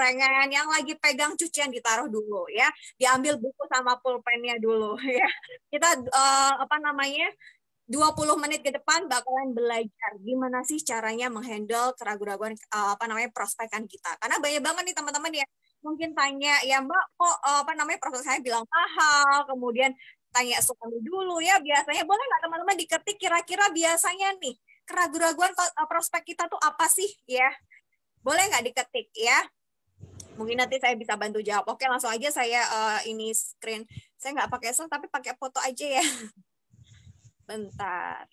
cemprengan, yang lagi pegang cucian ditaruh dulu ya, diambil buku sama pulpennya dulu ya. Kita apa namanya 20 menit ke depan bakalan belajar gimana sih caranya menghandle keraguan-keraguan apa namanya prospekan kita. Karena banyak banget nih teman-teman ya mungkin tanya ya Mbak kok apa namanya prospek saya bilang mahal, kemudian tanya suami dulu ya biasanya boleh nggak teman-teman diketik kira-kira biasanya nih keraguan-keraguan prospek kita tuh apa sih ya? Boleh nggak diketik ya? Mungkin nanti saya bisa bantu jawab. Oke, langsung aja saya ini screen. Saya nggak pakai slide tapi pakai foto aja ya. Bentar.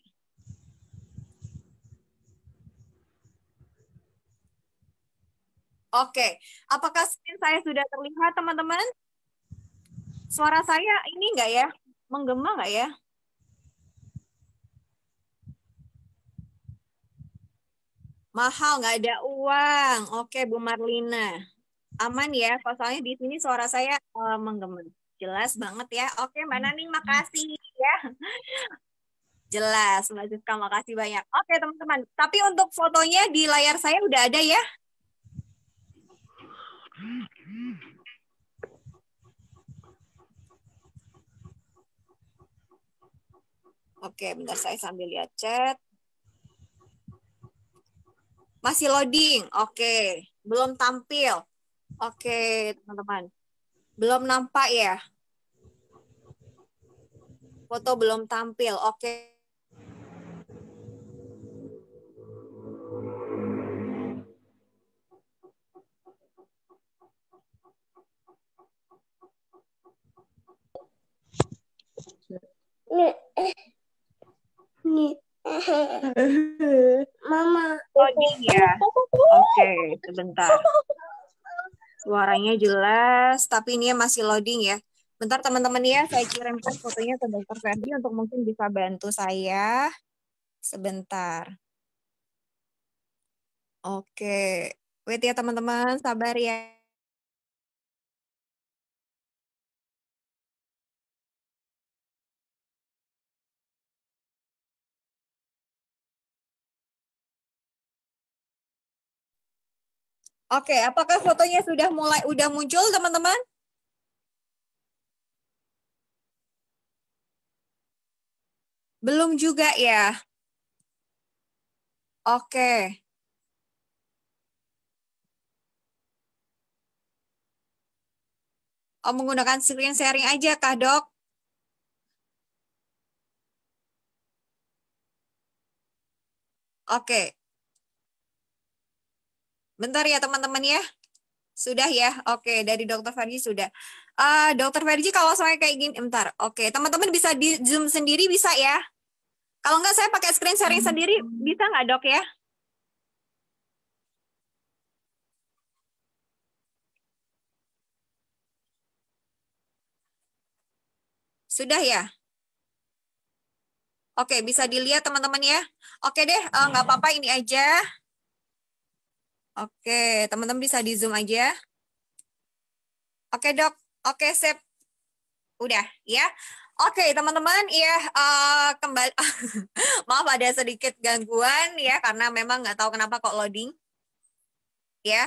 Oke, apakah screen saya sudah terlihat teman-teman? Suara saya ini nggak ya? Menggema nggak ya? Mahal, nggak ada uang. Oke, Bu Marlina. Aman ya, soalnya di sini suara saya menggema. Jelas banget ya. Oke, Mbak Nani, makasih ya. Jelas, Mbak Siska, makasih banyak. Oke, teman-teman. Tapi untuk fotonya di layar saya udah ada ya? Oke, bentar saya sambil lihat chat. Masih loading. Oke, belum tampil. Oke, teman-teman. Belum nampak ya? Foto belum tampil. Oke. Mama. Loading ya. Oke, sebentar. Suaranya jelas, tapi ini masih loading ya. Bentar teman-teman ya, saya kirimkan fotonya ke Dokter Ferdi untuk mungkin bisa bantu saya. Sebentar. Oke. Wait ya teman-teman, sabar ya. Oke, apakah fotonya udah muncul teman-teman? Belum juga ya. Oke. Oh, menggunakan screen sharing aja kah, Dok? Oke. Bentar ya teman-teman ya. Sudah ya? Oke, dari Dokter Ferdi sudah. Dokter Ferdi kalau saya kayak gini, bentar. Oke, teman-teman bisa di Zoom sendiri bisa ya? Kalau nggak saya pakai screen sharing sendiri, bisa nggak Dok ya? Sudah ya? Oke, bisa dilihat teman-teman ya. Oke deh, nggak apa-apa ini aja. Oke, teman-teman bisa di Zoom aja. Oke Dok, oke sip. Udah ya. Oke teman-teman, ya kembali. Maaf ada sedikit gangguan ya, karena memang nggak tahu kenapa kok loading. Ya.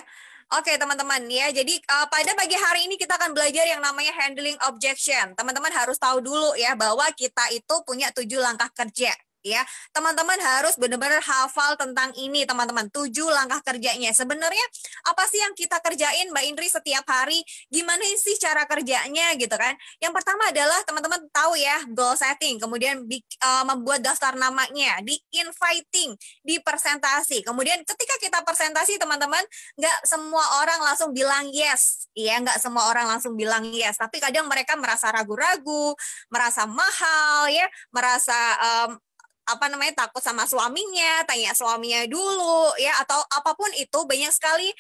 Oke teman-teman ya, jadi pada pagi hari ini kita akan belajar yang namanya handling objection. Teman-teman harus tahu dulu ya bahwa kita itu punya 7 langkah kerja. Ya, teman-teman harus benar-benar hafal tentang ini, teman-teman. 7 langkah kerjanya. Sebenarnya apa sih yang kita kerjain, Mbak Indri, setiap hari? Gimana sih cara kerjanya, gitu kan? Yang pertama adalah teman-teman tahu ya, goal setting, kemudian membuat daftar namanya, di inviting, di presentasi. Kemudian ketika kita presentasi, teman-teman, nggak semua orang langsung bilang yes, ya nggak semua orang langsung bilang yes, tapi kadang mereka merasa ragu-ragu, merasa mahal, ya, merasa apa namanya takut sama suaminya, tanya suaminya dulu, ya, atau apapun itu banyak sekali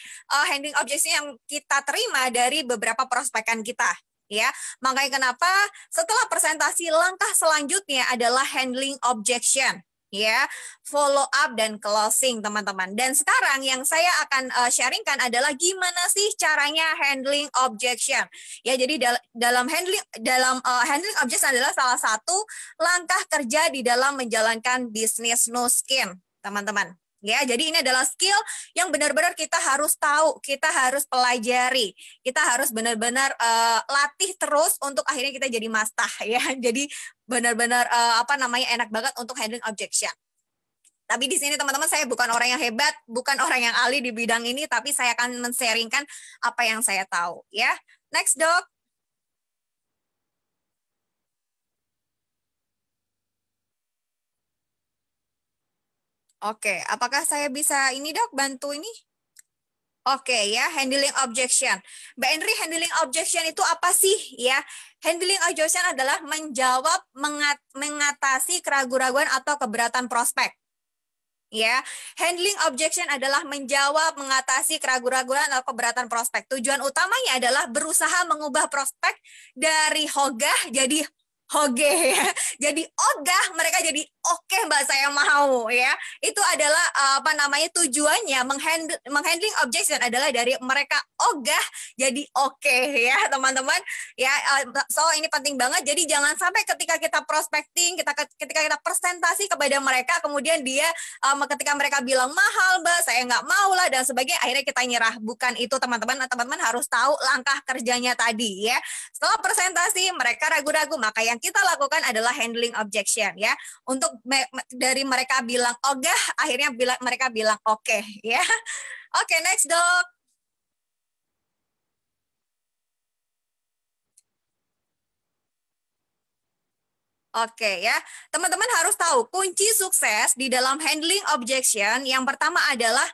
handling objection yang kita terima dari beberapa prospekan kita. Ya, makanya kenapa setelah presentasi langkah selanjutnya adalah handling objection, ya, follow up dan closing teman-teman. Dan sekarang yang saya akan sharingkan adalah gimana sih caranya handling objection. Ya, jadi dalam handling objection adalah salah satu langkah kerja di dalam menjalankan bisnis no skin, teman-teman. Ya, jadi ini adalah skill yang benar-benar kita harus tahu, kita harus pelajari, kita harus benar-benar latih terus untuk akhirnya kita jadi mastah ya. Jadi benar-benar enak banget untuk handling objection. Tapi di sini teman-teman saya bukan orang yang hebat, bukan orang yang ahli di bidang ini, tapi saya akan men-sharingkan apa yang saya tahu ya. Next, Dok. Oke, apakah saya bisa ini Dok bantu ini? Oke ya, handling objection. Mbak Henry, handling objection itu apa sih ya? Handling objection adalah menjawab, mengatasi keraguan-keraguan atau keberatan prospek. Ya, handling objection adalah menjawab, mengatasi keraguan-keraguan atau keberatan prospek. Tujuan utamanya adalah berusaha mengubah prospek dari hogah jadi hoge ya. Jadi ogah mereka jadi oke Mbak saya mau ya. Itu adalah tujuannya menghandling objection adalah dari mereka ogah jadi oke ya teman-teman ya. So ini penting banget. Jadi jangan sampai ketika kita prospecting, ketika kita presentasi kepada mereka kemudian dia ketika mereka bilang mahal Mbak, saya nggak mau lah dan sebagainya, akhirnya kita nyerah. Bukan itu teman-teman. Teman-teman harus tahu langkah kerjanya tadi ya. Setelah presentasi mereka ragu-ragu, maka yang kita lakukan adalah handling objection ya. Untuk dari mereka bilang ogah, akhirnya mereka bilang oke ya. Oke, next Dok. Oke ya, teman-teman harus tahu kunci sukses di dalam handling objection yang pertama adalah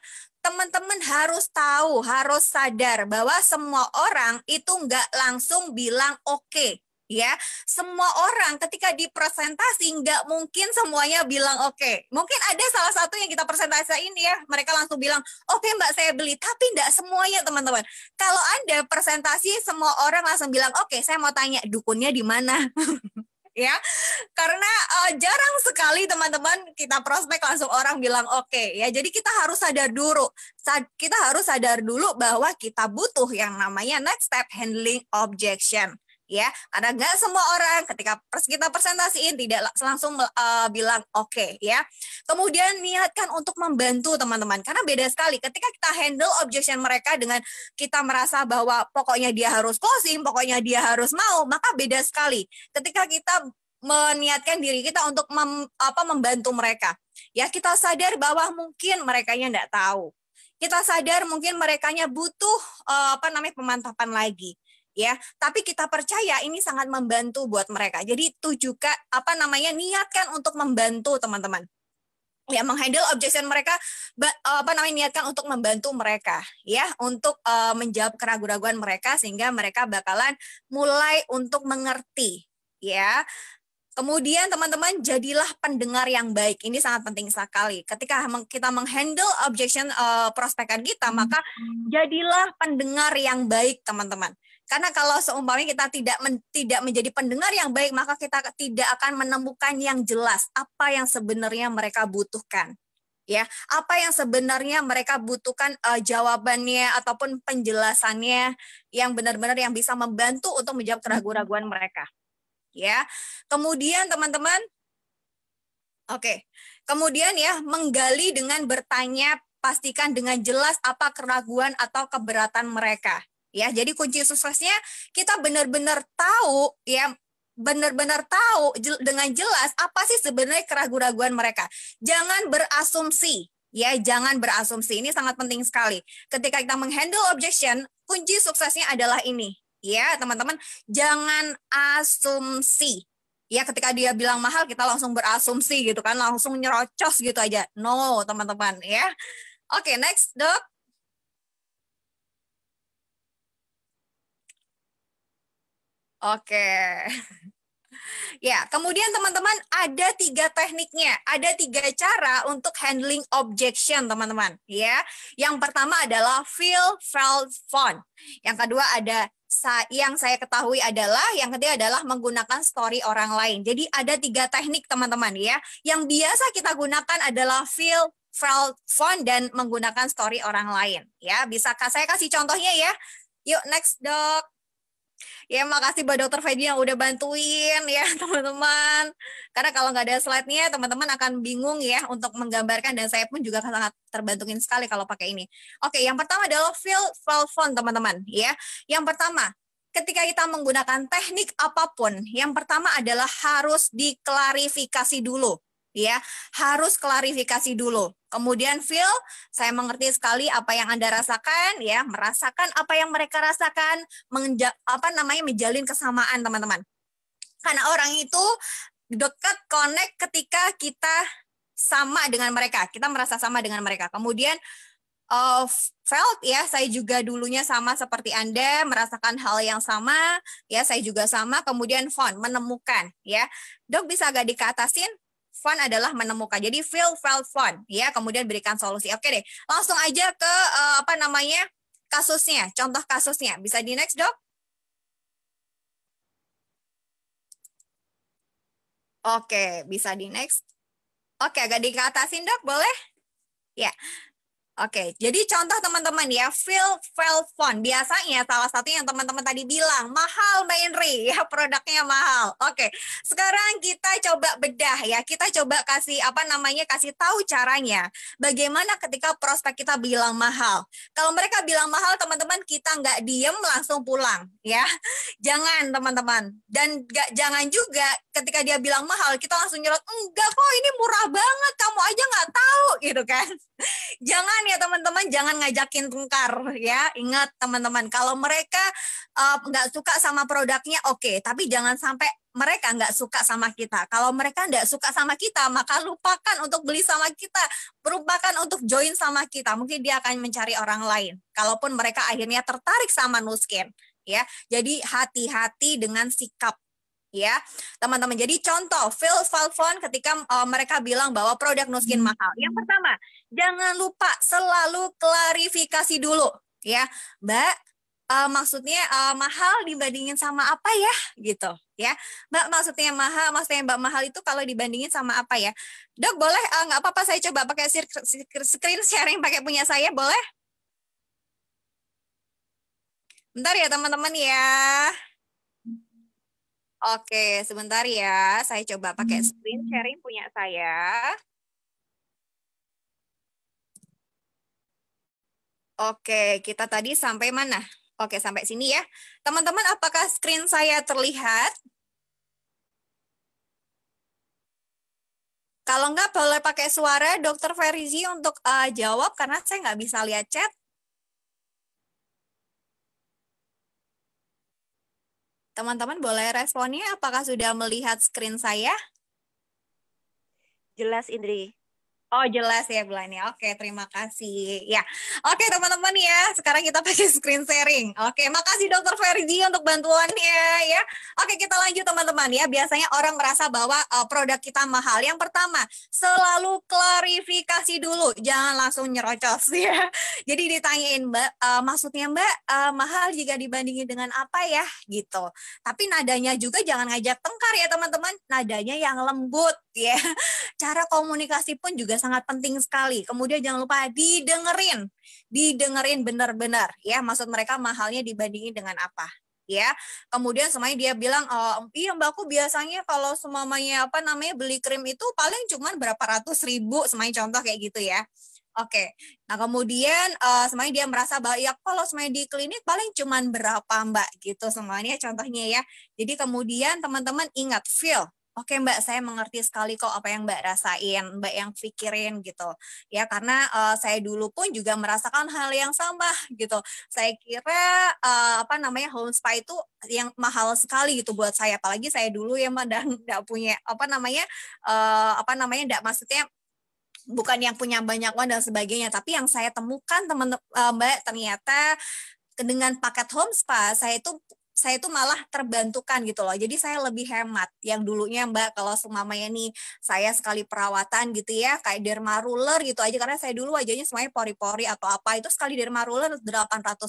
teman-teman harus tahu, harus sadar bahwa semua orang itu nggak langsung bilang oke. Ya, semua orang ketika dipresentasi nggak mungkin semuanya bilang oke. Mungkin ada salah satu yang kita presentasiin ya, mereka langsung bilang oke Mbak saya beli, tapi nggak semuanya teman-teman. Kalau Anda presentasi semua orang langsung bilang oke, saya mau tanya dukunnya di mana? Ya, karena jarang sekali teman-teman kita prospek langsung orang bilang oke ya. Jadi kita harus sadar dulu, kita harus sadar dulu bahwa kita butuh yang namanya next step handling objection ya. Karena nggak semua orang ketika kita presentasiin tidak langsung bilang oke ya. Kemudian niatkan untuk membantu teman-teman karena beda sekali ketika kita handle objection mereka dengan kita merasa bahwa pokoknya dia harus closing, pokoknya dia harus mau, maka beda sekali ketika kita meniatkan diri kita untuk membantu mereka. Ya, kita sadar bahwa mungkin merekanya enggak tahu. Kita sadar mungkin merekanya butuh pemantapan lagi. Ya, tapi kita percaya ini sangat membantu buat mereka. Jadi niatkan untuk membantu teman-teman. Ya, menghandle objection mereka niatkan untuk membantu mereka ya, untuk menjawab keraguan-keraguan mereka sehingga mereka bakalan mulai untuk mengerti ya. Kemudian teman-teman jadilah pendengar yang baik. Ini sangat penting sekali. Ketika kita menghandle objection prospekan kita, maka jadilah pendengar yang baik teman-teman. Karena kalau seumpamanya kita tidak menjadi pendengar yang baik, maka kita tidak akan menemukan yang jelas apa yang sebenarnya mereka butuhkan. Ya, apa yang sebenarnya mereka butuhkan jawabannya ataupun penjelasannya yang benar-benar yang bisa membantu untuk menjawab keraguan-keraguan mereka. Ya, kemudian teman-teman, kemudian ya menggali dengan bertanya, pastikan dengan jelas apa keraguan atau keberatan mereka. Ya, jadi kunci suksesnya kita benar-benar tahu ya, benar-benar tahu dengan jelas apa sih sebenarnya keraguan-keraguan mereka. Jangan berasumsi. Ya, jangan berasumsi. Ini sangat penting sekali. Ketika kita menghandle objection, kunci suksesnya adalah ini. Ya, teman-teman, jangan asumsi. Ya, ketika dia bilang mahal, kita langsung berasumsi gitu kan, langsung nyerocos gitu aja. No, teman-teman, ya. Oke, next, Dok. Oke. Ya, kemudian teman-teman ada 3 tekniknya, ada 3 cara untuk handling objection teman-teman. Ya, yang pertama adalah feel, felt, fun. Yang kedua ada yang saya ketahui adalah, yang ketiga adalah menggunakan story orang lain. Jadi ada 3 teknik teman-teman ya. Yang biasa kita gunakan adalah feel, felt, fun dan menggunakan story orang lain. Ya, bisa saya kasih contohnya ya. Yuk next Dok. Ya, makasih buat Dokter Feji yang udah bantuin ya teman-teman. Karena kalau nggak ada slide-nya, teman-teman akan bingung ya untuk menggambarkan dan saya pun juga sangat terbantuin sekali kalau pakai ini. Oke, yang pertama adalah fill file font teman-teman ya. Yang pertama, ketika kita menggunakan teknik apapun, yang pertama adalah harus diklarifikasi dulu ya, harus klarifikasi dulu. Kemudian feel, saya mengerti sekali apa yang Anda rasakan ya, merasakan apa yang mereka rasakan, menjalin kesamaan teman-teman. Karena orang itu dekat connect ketika kita sama dengan mereka, kita merasa sama dengan mereka. Kemudian felt ya, saya juga dulunya sama seperti Anda, merasakan hal yang sama, ya saya juga sama. Kemudian found, menemukan ya. Dok bisa agak dikatasin? Fun adalah menemukan. Jadi feel, felt, fun ya. Kemudian berikan solusi. Oke deh, langsung aja ke kasusnya, contoh kasusnya. Bisa di next, Dok? Oke, bisa di next. Oke, agak dikatasin, Dok, boleh? Ya. Oke, jadi contoh teman-teman ya, feel phone. Biasanya salah satu yang teman-teman tadi bilang, mahal Mbak Indri, ya produknya mahal. Oke, sekarang kita coba bedah ya, kita coba kasih tahu caranya. Bagaimana ketika prospek kita bilang mahal. Kalau mereka bilang mahal, teman-teman kita nggak diem langsung pulang ya. Jangan teman-teman. Dan jangan juga ketika dia bilang mahal, kita langsung nyerot, enggak kok ini murah banget, kamu aja nggak tahu gitu kan. Jangan ya teman-teman, jangan ngajakin tengkar ya. Ingat teman-teman, kalau mereka nggak suka sama produknya, oke. Tapi jangan sampai mereka nggak suka sama kita. Kalau mereka nggak suka sama kita, maka lupakan untuk beli sama kita. Lupakan untuk join sama kita. Mungkin dia akan mencari orang lain. Kalaupun mereka akhirnya tertarik sama Nuskin. Ya, jadi hati-hati dengan sikap ya teman-teman. Jadi contoh Phil Falcon ketika mereka bilang bahwa produk Nuskin mahal. Yang pertama, jangan lupa selalu klarifikasi dulu ya, Mbak. Maksudnya mahal dibandingin sama apa ya gitu ya, Mbak, maksudnya Mbak mahal itu kalau dibandingin sama apa ya, Dok boleh nggak apa-apa saya coba pakai screen sharing pakai punya saya, boleh? Bentar ya teman-teman ya. Oke, sebentar ya. Saya coba pakai screen sharing punya saya. Oke, kita tadi sampai mana? Oke, sampai sini ya. Teman-teman, apakah screen saya terlihat? Kalau nggak, boleh pakai suara Dokter Ferizi untuk jawab, karena saya nggak bisa lihat chat. Teman-teman boleh responnya, apakah sudah melihat screen saya? Jelas, Indri. Oh jelas ya Belania. Oke, terima kasih. Ya, oke teman-teman ya. Sekarang kita pakai screen sharing. Oke, makasih Dokter Ferdi untuk bantuannya ya. Oke, kita lanjut teman-teman ya. Biasanya orang merasa bahwa produk kita mahal. Yang pertama, selalu klarifikasi dulu. Jangan langsung nyerocos ya. Jadi ditanyain Mbak, maksudnya Mbak mahal jika dibandingin dengan apa ya gitu. Tapi nadanya juga jangan ngajak tengkar ya teman-teman. Nadanya yang lembut ya. Cara komunikasi pun juga sangat penting sekali. Kemudian jangan lupa didengerin benar-benar ya. Maksud mereka mahalnya dibandingin dengan apa ya. Kemudian semuanya dia bilang, iya Mbak, aku biasanya kalau semuanya beli krim itu paling cuma berapa ratus ribu, semuanya contoh kayak gitu ya. Oke, nah kemudian semuanya dia merasa bahwa ya kalau semuanya di klinik paling cuma berapa Mbak gitu semuanya contohnya ya. Jadi kemudian teman-teman ingat feel. Oke Mbak, saya mengerti sekali kok apa yang Mbak rasain, Mbak yang pikirin gitu. Ya karena saya dulu pun juga merasakan hal yang sama gitu. Saya kira home spa itu yang mahal sekali gitu buat saya. Apalagi saya dulu ya Mbak dan enggak punya enggak maksudnya bukan yang punya banyak uang dan sebagainya, tapi yang saya temukan Mbak ternyata dengan paket home spa saya itu malah terbantukan gitu loh. Jadi saya lebih hemat. Yang dulunya Mbak kalau semuanya nih saya sekali perawatan gitu ya, kayak derma roller gitu aja, karena saya dulu wajahnya semuanya pori-pori atau apa, itu sekali derma roller 800.000.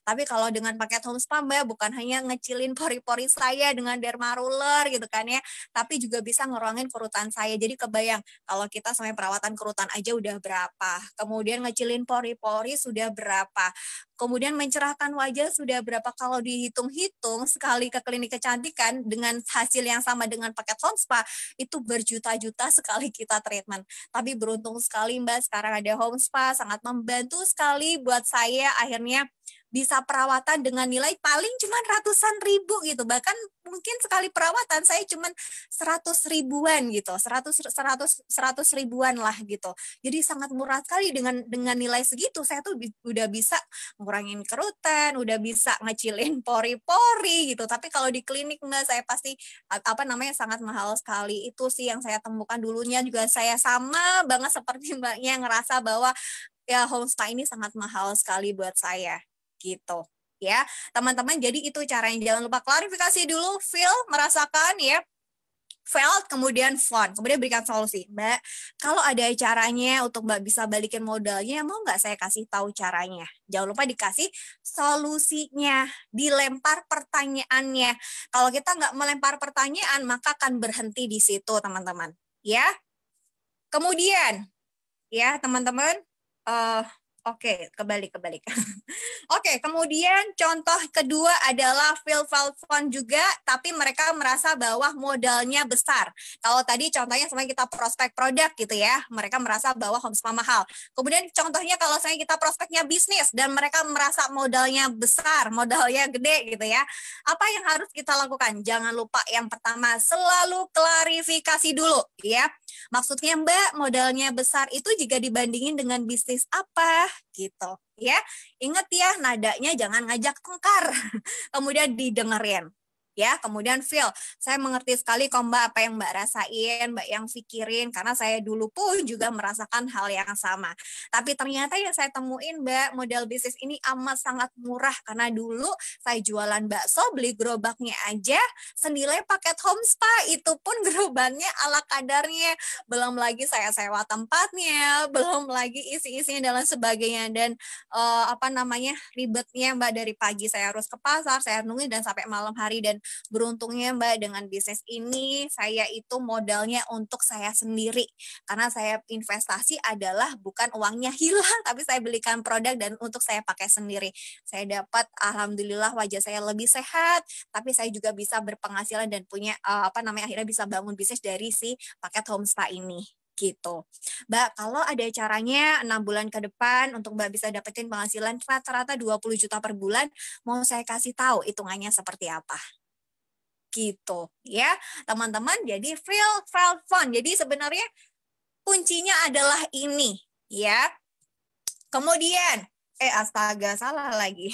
Tapi kalau dengan paket home spa Mbak bukan hanya ngecilin pori-pori saya dengan derma roller gitu kan ya, tapi juga bisa ngeruangin kerutan saya. Jadi kebayang kalau kita sampai perawatan kerutan aja udah berapa. Kemudian ngecilin pori-pori sudah berapa. kemudian mencerahkan wajah sudah berapa kalau dihitung-hitung sekali ke klinik kecantikan dengan hasil yang sama dengan paket home spa itu berjuta-juta sekali kita treatment. Tapi beruntung sekali Mbak sekarang ada home spa sangat membantu sekali buat saya akhirnya bisa perawatan dengan nilai paling cuma ratusan ribu gitu. Bahkan mungkin sekali perawatan saya cuma 100 ribuan gitu. 100 ribuan lah gitu. Jadi sangat murah sekali dengan nilai segitu saya tuh udah bisa ngurangin kerutan, udah bisa ngecilin pori-pori gitu. Tapi kalau di klinik Mbak saya pasti sangat mahal sekali. Itu sih yang saya temukan dulunya juga saya sama banget seperti Mbaknya ngerasa bahwa ya home spa ini sangat mahal sekali buat saya gitu ya teman-teman. Jadi itu caranya, jangan lupa klarifikasi dulu, feel, merasakan ya, felt, kemudian fun, kemudian berikan solusi. Mbak, kalau ada caranya untuk Mbak bisa balikin modalnya, mau nggak saya kasih tahu caranya? Jangan lupa dikasih solusinya, dilempar pertanyaannya. Kalau kita nggak melempar pertanyaan, maka akan berhenti di situ, teman-teman. Ya, kemudian, ya teman-teman, Oke, kebalik. Oke, kemudian contoh kedua adalah feel fun juga, tapi mereka merasa bahwa modalnya besar. Kalau tadi contohnya sama kita prospek produk gitu ya, mereka merasa bahwa home spa mahal. Kemudian contohnya kalau saya kita prospeknya bisnis dan mereka merasa modalnya besar, modalnya gede gitu ya. Apa yang harus kita lakukan? Jangan lupa yang pertama selalu klarifikasi dulu ya. Maksudnya Mbak, modalnya besar itu jika dibandingin dengan bisnis apa gitu ya. Ingat ya, nadanya jangan ngajak tengkar. Kemudian didengerin. Ya, kemudian feel. Saya mengerti sekali kok Mbak apa yang Mbak rasain, Mbak yang pikirin, karena saya dulu pun juga merasakan hal yang sama. Tapi ternyata yang saya temuin Mbak, modal bisnis ini amat sangat murah, karena dulu saya jualan bakso, beli gerobaknya aja, senilai paket home spa, itu pun gerobaknya ala kadarnya. Belum lagi saya sewa tempatnya, belum lagi isi-isinya dan sebagainya. Dan ribetnya Mbak, dari pagi saya harus ke pasar, saya nungguin dan sampai malam hari. Dan beruntungnya Mbak dengan bisnis ini saya itu modalnya untuk saya sendiri, karena saya investasi adalah bukan uangnya hilang tapi saya belikan produk dan untuk saya pakai sendiri. Saya dapat alhamdulillah wajah saya lebih sehat, tapi saya juga bisa berpenghasilan dan punya akhirnya bisa bangun bisnis dari si paket home spa ini gitu. Mbak, kalau ada caranya 6 bulan ke depan untuk Mbak bisa dapetin penghasilan rata-rata 20 juta per bulan, mau saya kasih tahu hitungannya seperti apa. Gitu ya, teman-teman. Jadi feel fun. Jadi sebenarnya kuncinya adalah ini ya. Kemudian astaga salah lagi.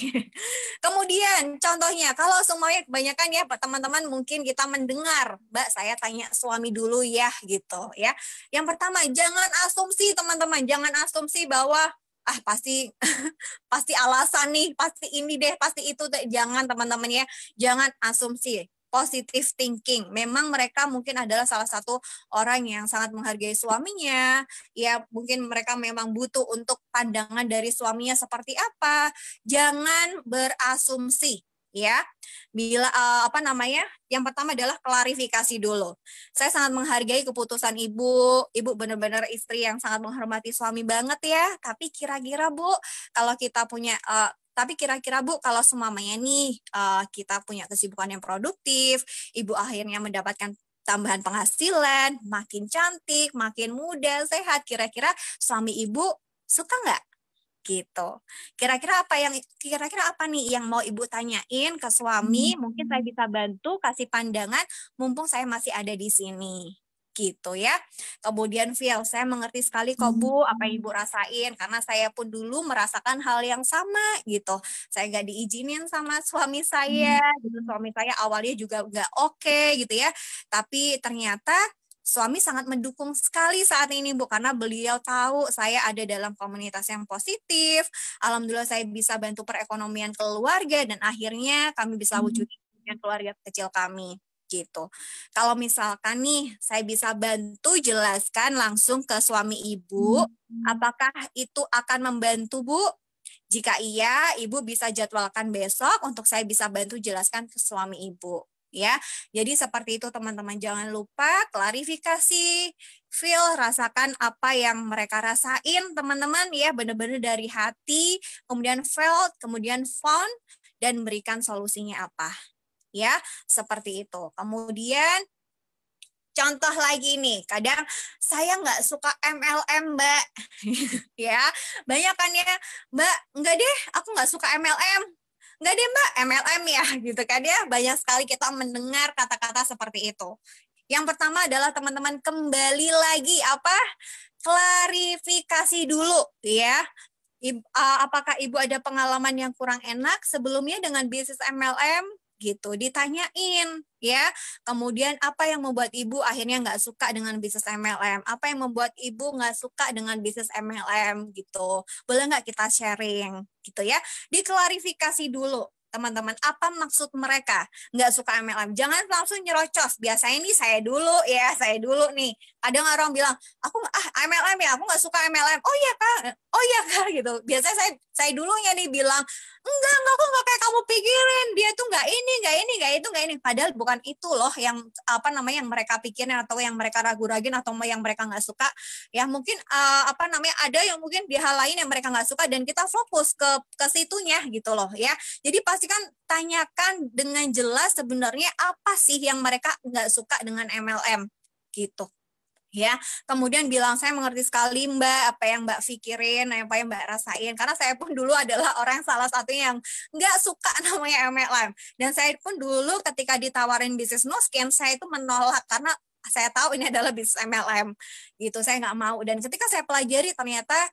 Kemudian contohnya kalau semuanya kebanyakan ya teman-teman mungkin kita mendengar, Mbak saya tanya suami dulu ya gitu ya. Yang pertama jangan asumsi teman-teman, jangan asumsi bahwa pasti pasti alasan nih, pasti ini deh, pasti itu deh. Jangan teman-teman ya, jangan asumsi. Positive thinking. Memang mereka mungkin adalah salah satu orang yang sangat menghargai suaminya. Ya, mungkin mereka memang butuh untuk pandangan dari suaminya seperti apa. Jangan berasumsi ya. Bila yang pertama adalah klarifikasi dulu. Saya sangat menghargai keputusan ibu benar-benar istri yang sangat menghormati suami banget ya. Tapi kira-kira Bu, kalau kita punya Bu, kalau semuanya nih kita punya kesibukan yang produktif, ibu akhirnya mendapatkan tambahan penghasilan, makin cantik, makin muda, sehat, kira-kira suami ibu suka nggak? Gitu. Kira-kira apa nih yang mau ibu tanyain ke suami? Mungkin saya bisa bantu kasih pandangan mumpung saya masih ada di sini. Gitu ya. Kemudian feel, saya mengerti sekali kok Bu apa yang ibu rasain, karena saya pun dulu merasakan hal yang sama gitu. Saya nggak diizinin sama suami saya gitu. Suami saya awalnya juga nggak oke gitu ya, tapi ternyata suami sangat mendukung sekali saat ini Bu, karena beliau tahu saya ada dalam komunitas yang positif. Alhamdulillah saya bisa bantu perekonomian keluarga dan akhirnya kami bisa wujudkan keluarga kecil kami gitu. Kalau misalkan nih saya bisa bantu jelaskan langsung ke suami ibu, apakah itu akan membantu Bu? Jika iya, ibu bisa jadwalkan besok untuk saya bisa bantu jelaskan ke suami ibu. ya. Jadi seperti itu teman-teman, jangan lupa klarifikasi, feel, rasakan apa yang mereka rasain teman-teman ya, benar-benar dari hati, kemudian felt, kemudian found, dan berikan solusinya apa. Ya, seperti itu. Kemudian contoh lagi nih, kadang saya nggak suka MLM, Mbak. Ya, banyak kan ya, Mbak, enggak deh, aku nggak suka MLM. Enggak deh, Mbak, MLM ya, gitu kan ya. Banyak sekali kita mendengar kata-kata seperti itu. Yang pertama adalah teman-teman kembali lagi apa? Klarifikasi dulu ya. Apakah Ibu ada pengalaman yang kurang enak sebelumnya dengan bisnis MLM? Gitu, ditanyain ya. Kemudian apa yang membuat Ibu akhirnya nggak suka dengan bisnis MLM? Apa yang membuat Ibu nggak suka dengan bisnis MLM gitu? Boleh nggak kita sharing gitu ya? Diklarifikasi dulu teman-teman, apa maksud mereka nggak suka MLM? Jangan langsung nyerocos. Biasanya ini saya dulu nih. Kadang orang bilang, aku MLM ya, aku nggak suka MLM. Oh iya kak gitu. Biasanya saya dulunya nih bilang, enggak kok nggak kayak kamu pikirin. Dia tuh nggak ini, nggak ini. Padahal bukan itu loh yang yang mereka pikirin atau yang mereka ragu-raguin atau yang mereka nggak suka. Ya mungkin ada yang mungkin di hal lain yang mereka nggak suka dan kita fokus ke situnya gitu loh ya. Jadi pastikan tanyakan dengan jelas sebenarnya apa sih yang mereka nggak suka dengan MLM gitu. Ya, kemudian bilang saya mengerti sekali Mbak apa yang Mbak pikirin, apa yang Mbak rasain. Karena saya pun dulu adalah orang salah satunya yang nggak suka namanya MLM. Dan saya pun dulu ketika ditawarin bisnis no skin, saya itu menolak karena saya tahu ini adalah bisnis MLM gitu. Saya nggak mau. Dan ketika saya pelajari ternyata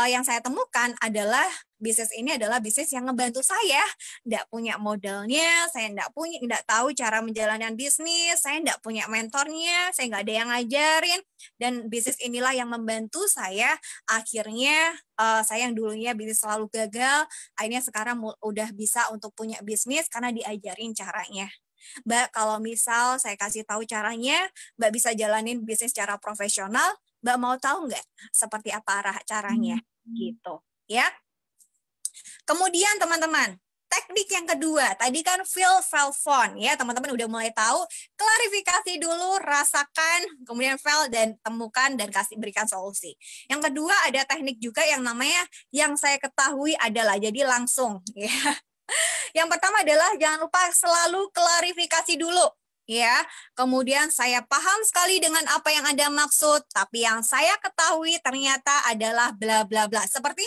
yang saya temukan adalah bisnis ini adalah bisnis yang ngebantu saya, nggak punya modalnya, saya nggak tahu cara menjalankan bisnis, saya nggak punya mentornya, saya nggak ada yang ngajarin, dan bisnis inilah yang membantu saya. Akhirnya saya yang dulunya bisnis selalu gagal, akhirnya sekarang udah bisa untuk punya bisnis karena diajarin caranya. Mbak, kalau misal saya kasih tahu caranya, Mbak bisa jalanin bisnis secara profesional, Mbak mau tahu nggak seperti apa arah caranya? Gitu, ya. Kemudian teman-teman, teknik yang kedua, tadi kan feel, phone, ya teman-teman udah mulai tahu, klarifikasi dulu, rasakan, kemudian feel dan temukan dan berikan solusi. Yang kedua ada teknik juga yang namanya yang saya ketahui adalah jadi langsung, ya. Yang pertama adalah jangan lupa selalu klarifikasi dulu. Ya, kemudian saya paham sekali dengan apa yang Anda maksud, tapi yang saya ketahui ternyata adalah bla bla bla. Seperti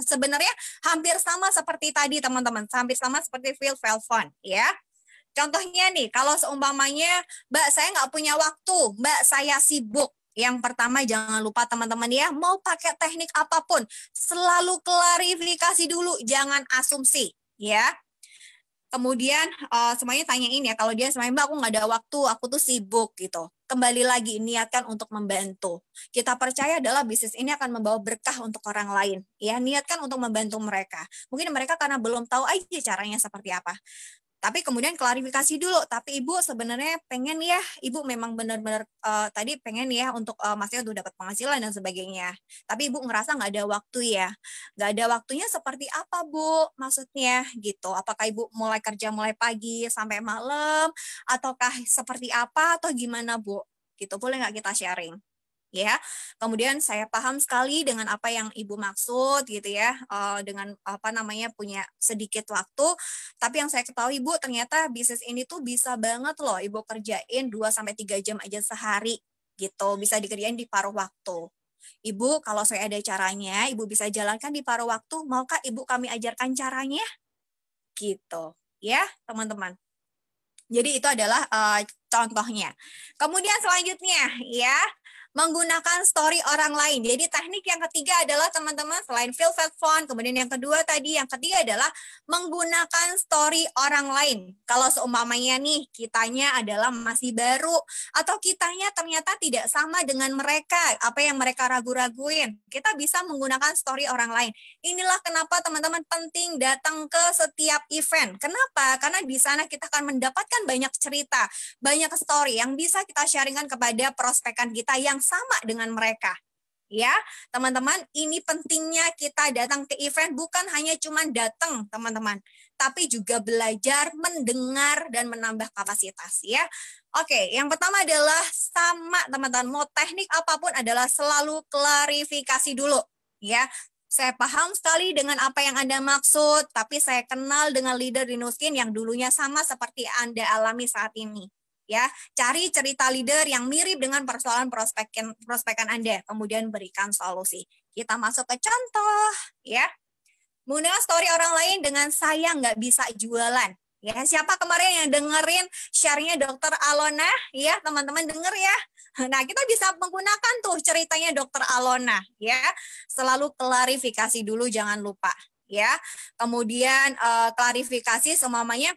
sebenarnya hampir sama seperti tadi teman-teman, hampir sama seperti feel phone, ya. Contohnya nih, kalau seumpamanya, Mbak saya nggak punya waktu, Mbak saya sibuk. Yang pertama jangan lupa teman-teman ya, mau pakai teknik apapun, selalu klarifikasi dulu, jangan asumsi, ya. Kemudian semuanya tanyain ya, kalau dia semuanya Mbak aku nggak ada waktu, aku tuh sibuk gitu. Kembali lagi, niatkan untuk membantu. Kita percaya adalah bisnis ini akan membawa berkah untuk orang lain. Ya, niatkan untuk membantu mereka. Mungkin mereka karena belum tahu aja caranya seperti apa. Tapi kemudian klarifikasi dulu, tapi Ibu sebenarnya pengen ya, Ibu memang benar-benar tadi pengen ya untuk maksudnya untuk dapat penghasilan dan sebagainya. Tapi Ibu ngerasa nggak ada waktu ya. Nggak ada waktunya seperti apa Bu maksudnya gitu. Apakah Ibu mulai kerja mulai pagi sampai malam, ataukah seperti apa atau gimana Bu? Gitu, boleh nggak kita sharing? Ya, kemudian saya paham sekali dengan apa yang Ibu maksud gitu ya, dengan punya sedikit waktu, tapi yang saya ketahui Ibu ternyata bisnis ini tuh bisa banget loh Ibu kerjain 2-3 jam aja sehari gitu, bisa dikerjain di paruh waktu. Ibu, kalau saya ada caranya, Ibu bisa jalankan di paruh waktu, maukah Ibu kami ajarkan caranya? Gitu, ya teman-teman. Jadi itu adalah contohnya. Kemudian selanjutnya ya, menggunakan story orang lain. Jadi teknik yang ketiga adalah teman-teman selain feel phone, kemudian yang kedua tadi, yang ketiga adalah menggunakan story orang lain. Kalau seumpamanya nih kitanya adalah masih baru atau kitanya ternyata tidak sama dengan mereka, apa yang mereka ragu-raguin, kita bisa menggunakan story orang lain. Inilah kenapa teman-teman penting datang ke setiap event. Kenapa? Karena di sana kita akan mendapatkan banyak cerita, banyak story yang bisa kita sharingkan kepada prospekan kita yang sama dengan mereka. Ya, teman-teman, ini pentingnya kita datang ke event bukan hanya cuma datang, teman-teman, tapi juga belajar, mendengar dan menambah kapasitas ya. Oke, yang pertama adalah sama teman-teman, mau teknik apapun adalah selalu klarifikasi dulu ya. Saya paham sekali dengan apa yang Anda maksud, tapi saya kenal dengan leader di Nuskin yang dulunya sama seperti Anda alami saat ini. Ya, cari cerita leader yang mirip dengan persoalan prospekan Anda, kemudian berikan solusi. Kita masuk ke contoh, ya. Menggunakan story orang lain dengan saya nggak bisa jualan. Ya, siapa kemarin yang dengerin sharingnya Dokter Alona? Ya, teman-teman denger ya. Nah, kita bisa menggunakan tuh ceritanya Dokter Alona, ya. Selalu klarifikasi dulu, jangan lupa, ya. Kemudian klarifikasi semuanya.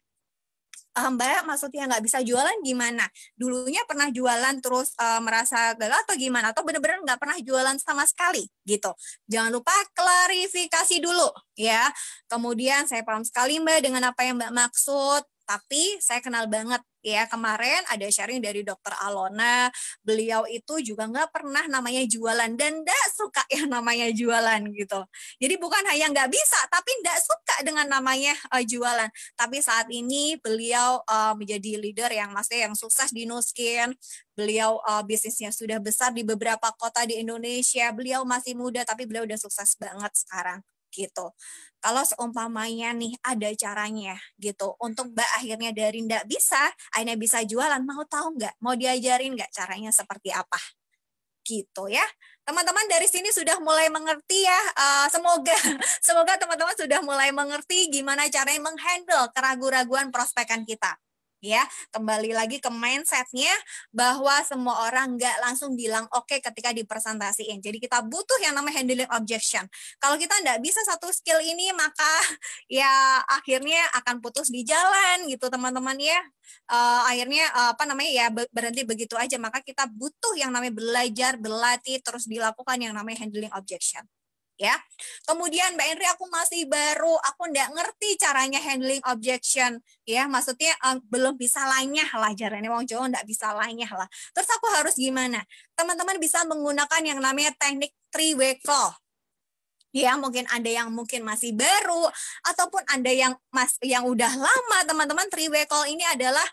Mbak, maksudnya nggak bisa jualan gimana? Dulunya pernah jualan terus merasa gagal atau gimana? Atau benar-benar nggak pernah jualan sama sekali gitu. Jangan lupa klarifikasi dulu ya. Kemudian saya paham sekali Mbak dengan apa yang Mbak maksud. Tapi saya kenal banget ya, kemarin ada sharing dari Dokter Alona, beliau itu juga nggak pernah namanya jualan dan nggak suka yang namanya jualan gitu. Jadi bukan hanya nggak bisa, tapi nggak suka dengan namanya jualan. Tapi saat ini beliau menjadi leader yang maksudnya yang sukses di Nuskin. Beliau bisnisnya sudah besar di beberapa kota di Indonesia. Beliau masih muda tapi beliau udah sukses banget sekarang gitu. Kalau seumpamanya nih ada caranya gitu untuk Mbak akhirnya dari nggak bisa, akhirnya bisa jualan, mau tahu nggak? Mau diajarin nggak caranya seperti apa? Gitu ya. Teman-teman dari sini sudah mulai mengerti ya. Semoga semoga teman-teman sudah mulai mengerti gimana caranya menghandle keraguan-raguan prospekan kita. Ya, kembali lagi ke mindsetnya bahwa semua orang nggak langsung bilang oke ketika dipresentasiin. Jadi kita butuh yang namanya handling objection. Kalau kita nggak bisa satu skill ini, maka ya akhirnya akan putus di jalan gitu teman-teman ya. Akhirnya apa namanya ya berhenti begitu aja. Maka kita butuh yang namanya belajar, berlatih, terus dilakukan yang namanya handling objection. Ya, kemudian Mbak Henry aku masih baru, aku nggak ngerti caranya handling objection, ya maksudnya belum bisa lanyah lah jarane wong Jawa nggak bisa lanyah lah. Terus aku harus gimana? Teman-teman bisa menggunakan yang namanya teknik three-way call. Ya, mungkin ada yang mungkin masih baru ataupun ada yang yang udah lama teman-teman. Three-way call ini adalah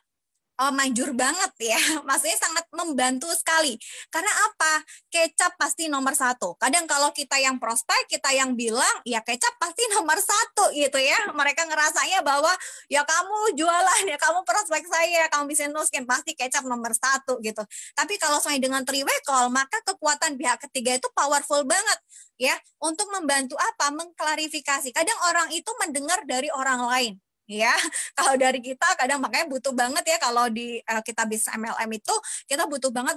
manjur banget ya, maksudnya sangat membantu sekali. Karena apa? Kecap pasti nomor satu. Kadang kalau kita yang prospek, kita yang bilang, ya kecap pasti nomor satu gitu ya. Mereka ngerasanya bahwa ya kamu jualan, ya kamu prospek saya, kamu bisa nuskin, pasti kecap nomor satu gitu. Tapi kalau saya dengan three-way call, maka kekuatan pihak ketiga itu powerful banget ya untuk membantu apa? Mengklarifikasi. Kadang orang itu mendengar dari orang lain. Ya, kalau dari kita kadang makanya butuh banget ya kalau di kita bisnis MLM itu kita butuh banget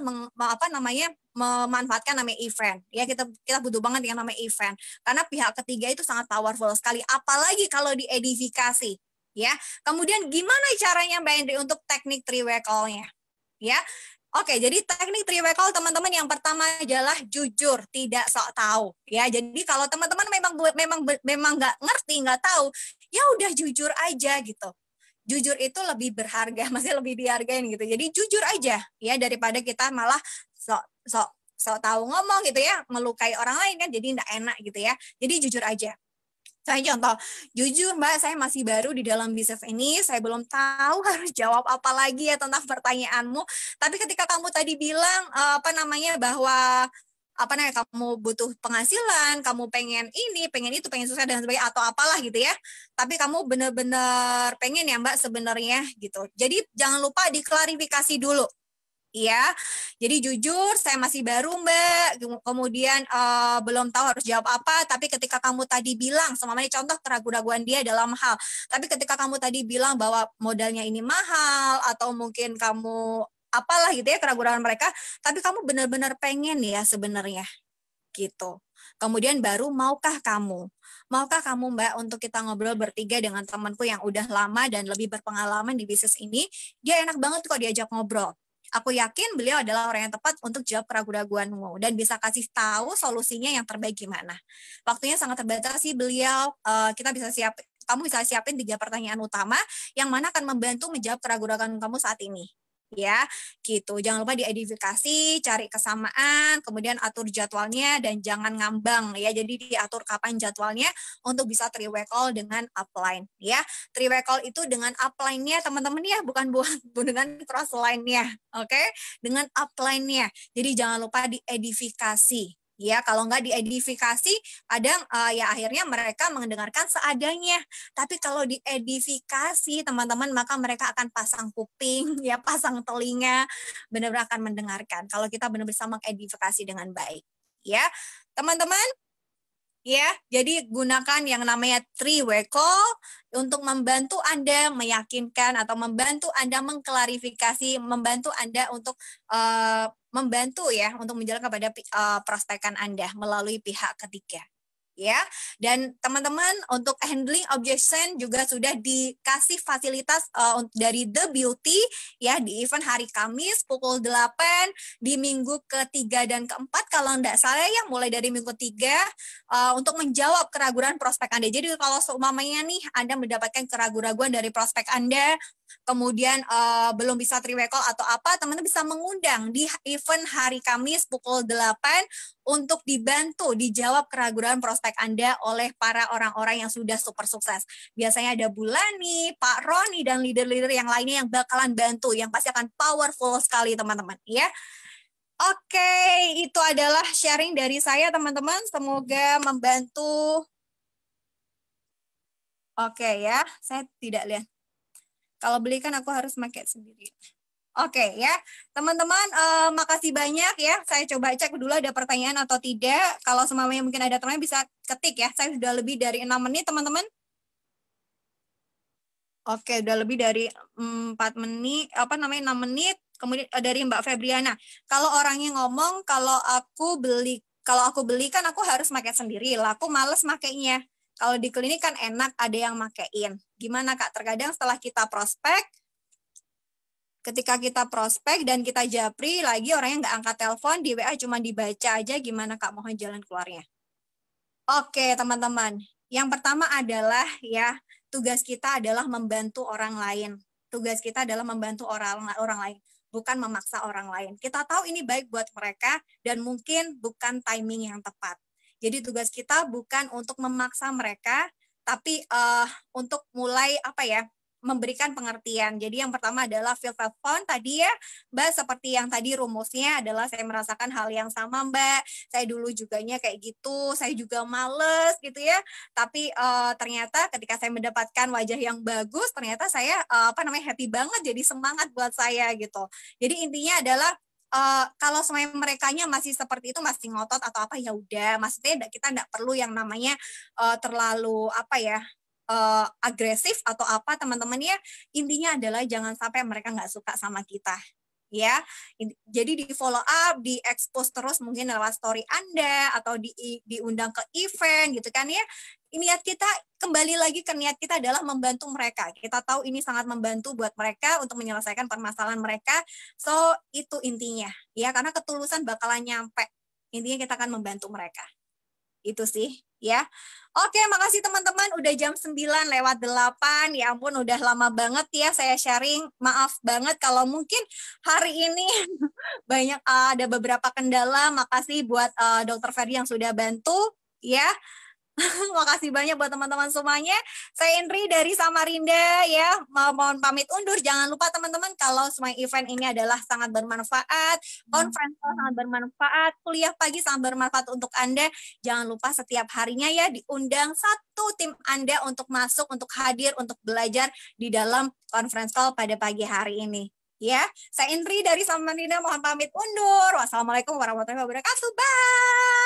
memanfaatkan namanya event. Ya kita butuh banget yang namanya event karena pihak ketiga itu sangat powerful sekali apalagi kalau diedifikasi. Ya. Kemudian gimana caranya Mbak Hendri untuk teknik three-way call-nya? Ya. Oke, jadi teknik three-way call teman-teman yang pertama adalah jujur, tidak sok tahu. Ya, jadi kalau teman-teman memang nggak ngerti, nggak tahu, ya udah jujur aja gitu. Jujur itu lebih berharga, masih lebih dihargain gitu. Jadi jujur aja ya daripada kita malah sok tahu ngomong gitu ya, melukai orang lain kan jadi enggak enak gitu ya. Jadi jujur aja. Saya contoh, jujur Mbak, saya masih baru di dalam bisnis ini, saya belum tahu harus jawab apa lagi ya tentang pertanyaanmu. Tapi ketika kamu tadi bilang bahwa kamu butuh penghasilan, kamu pengen ini, pengen itu, pengen sukses dan sebagainya atau apalah gitu ya. Tapi kamu benar-benar pengen ya Mbak sebenarnya gitu. Jadi jangan lupa diklarifikasi dulu. Iya, jadi jujur saya masih baru Mbak, kemudian belum tahu harus jawab apa, tapi ketika kamu tadi bilang, semuanya contoh keraguan-raguan dia dalam hal, tapi ketika kamu tadi bilang bahwa modalnya ini mahal, atau mungkin kamu apalah gitu ya keraguan mereka, tapi kamu benar-benar pengen ya sebenarnya gitu. Kemudian baru maukah kamu Mbak untuk kita ngobrol bertiga dengan temanku yang udah lama dan lebih berpengalaman di bisnis ini, dia enak banget kok diajak ngobrol. Aku yakin beliau adalah orang yang tepat untuk jawab keraguan-raguanmu dan bisa kasih tahu solusinya yang terbaik gimana. Waktunya sangat terbatas sih beliau. Kamu bisa siapin 3 pertanyaan utama yang mana akan membantu menjawab keraguan-raguan kamu saat ini. ya gitu. Jangan lupa diedifikasi, cari kesamaan, kemudian atur jadwalnya dan jangan ngambang ya. Jadi diatur kapan jadwalnya untuk bisa three-way call dengan upline ya. Three-way call itu dengan upline-nya teman-teman ya, bukan dengan cross line-nya. Oke? Dengan upline-nya. Jadi jangan lupa diedifikasi. Ya, kalau nggak diedifikasi, kadang ya akhirnya mereka mendengarkan seadanya. Tapi kalau diedifikasi, teman-teman, maka mereka akan pasang kuping, ya pasang telinga, benar-benar akan mendengarkan. Kalau kita benar-benar bisa mengedifikasi dengan baik, ya teman-teman. Ya, jadi gunakan yang namanya three-way call untuk membantu Anda meyakinkan atau membantu Anda mengklarifikasi, membantu Anda untuk membantu ya untuk menjelaskan kepada prospekan Anda melalui pihak ketiga. Ya, dan teman-teman untuk handling objection juga sudah dikasih fasilitas dari The Beauty ya di event hari Kamis pukul 8 di minggu ketiga dan keempat kalau enggak salah ya, mulai dari minggu 3 untuk menjawab keraguan prospek Anda. Jadi kalau seumpamanya nih Anda mendapatkan keraguan-keraguan dari prospek Anda, kemudian belum bisa three-way call atau apa, teman-teman bisa mengundang di event hari Kamis pukul 8 untuk dibantu dijawab keraguan prospek Anda oleh para orang-orang yang sudah super sukses. Biasanya ada Bulani, Pak Roni, dan leader-leader yang lainnya yang bakalan bantu, yang pasti akan powerful sekali teman-teman. Ya. Oke, itu adalah sharing dari saya teman-teman. Semoga membantu. Oke ya, saya tidak lihat. Kalau beli kan aku harus pakai sendiri. Oke ya, teman-teman, makasih banyak ya. Saya coba cek dulu ada pertanyaan atau tidak. Kalau semuanya mungkin ada teman bisa ketik ya. Saya sudah lebih dari 6 menit, teman-teman. Oke, udah lebih dari 4 menit, 6 menit. Kemudian dari Mbak Febriana. Kalau orangnya ngomong, kalau aku beli kan aku harus pakai sendiri. Lah aku males makainya. Kalau di klinik kan enak ada yang makein. Gimana Kak? Terkadang setelah kita prospek, ketika kita prospek dan kita japri lagi orangnya nggak angkat telepon, di WA cuma dibaca aja, gimana Kak mohon jalan keluarnya? Oke teman-teman, yang pertama adalah ya tugas kita adalah membantu orang lain. Tugas kita adalah membantu orang lain, bukan memaksa orang lain. Kita tahu ini baik buat mereka dan mungkin bukan timing yang tepat. Jadi tugas kita bukan untuk memaksa mereka, tapi untuk mulai memberikan pengertian. Jadi yang pertama adalah feel fun tadi ya, Mbak, seperti yang tadi rumusnya adalah saya merasakan hal yang sama, Mbak. Saya dulu juganya kayak gitu, saya juga males gitu ya. Tapi ternyata ketika saya mendapatkan wajah yang bagus, ternyata saya happy banget, jadi semangat buat saya gitu. Jadi intinya adalah kalau semuanya merekanya masih seperti itu, masih ngotot atau apa, ya udah, maksudnya kita tidak perlu yang namanya terlalu agresif atau apa teman-teman ya. Intinya adalah jangan sampai mereka nggak suka sama kita ya. Jadi di follow up, di expose terus mungkin lewat story Anda atau diundang ke event gitu kan ya. Niat kita kembali lagi ke niat kita adalah membantu mereka. Kita tahu ini sangat membantu buat mereka untuk menyelesaikan permasalahan mereka. So itu intinya ya, karena ketulusan bakalan nyampe. Intinya kita akan membantu mereka. Itu sih ya. Oke, makasih teman-teman. Udah jam 9:08. Ya ampun, udah lama banget ya saya sharing. Maaf banget kalau mungkin hari ini banyak ada beberapa kendala. Makasih buat Dr. Ferdi yang sudah bantu ya. Makasih banyak buat teman-teman semuanya. Saya Indri dari Samarinda ya. Mohon pamit undur. Jangan lupa teman-teman kalau semua event ini adalah sangat bermanfaat, conference sangat bermanfaat, kuliah pagi sangat bermanfaat untuk Anda. Jangan lupa setiap harinya ya diundang satu tim Anda untuk masuk, untuk hadir, untuk belajar di dalam conference call pada pagi hari ini. Ya, saya Indri dari Samarinda mohon pamit undur. Wassalamualaikum warahmatullahi wabarakatuh. Bye.